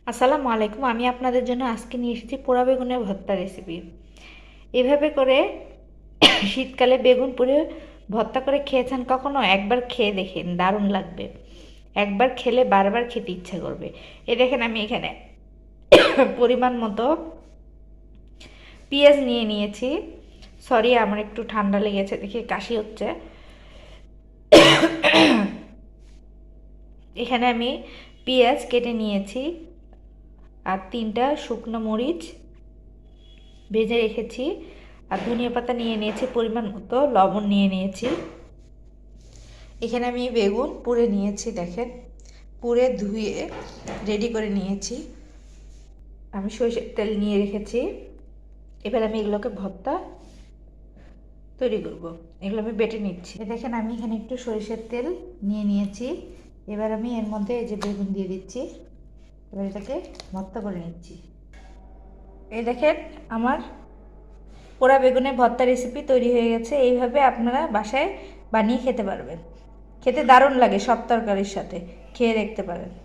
আসসালামু আলাইকুম। আমি আপনাদের জন্য আজকে নিয়ে এসেছি পোড়া বেগুনের ভর্তা রেসিপি। এভাবে করে শীতকালে বেগুন পুড়ে ভর্তা করে খেয়েছেন কখনো? একবার খেয়ে দেখেন, দারুণ লাগবে। একবার খেলে বারবার খেতে ইচ্ছা করবে। এই দেখেন আমি এখানে পরিমাণ মতো পেঁয়াজ নিয়ে নিয়েছি। সরি, আমার একটু ঠান্ডা লেগেছে দেখে কাশি হচ্ছে। এখানে আমি পেঁয়াজ কেটে নিয়েছি আর 3টা শুকনো মরিচ ভেজে রেখেছি, আর ধনিয়া পাতা নিয়ে নিয়েছি, পরিমাণ মতো লবণ নিয়ে নিয়েছি। এখানে আমি বেগুন পুড়ে নিয়েছি, দেখেন পুড়ে ধুয়ে রেডি করে নিয়েছি। আমি সরষের তেল নিয়ে রেখেছি। এবার আমি এগুলোকে ভর্তা তৈরি করব। এগুলো আমি বেটে নিচ্ছি। দেখেন আমি এখানে একটু সরিষার তেল নিয়ে নিয়েছি। এবার আমি এর মধ্যে এই যে বেগুন দিয়ে দিচ্ছি। এবার এটাকে ভর্তা করে নিচ্ছি। এই দেখেন আমার পোড়া বেগুনের ভর্তা রেসিপি তৈরি হয়ে গেছে। এইভাবে আপনারা বাসায় বানিয়ে খেতে পারবেন। খেতে দারুণ লাগে, সব তরকারির সাথে খেয়ে দেখতে পারেন।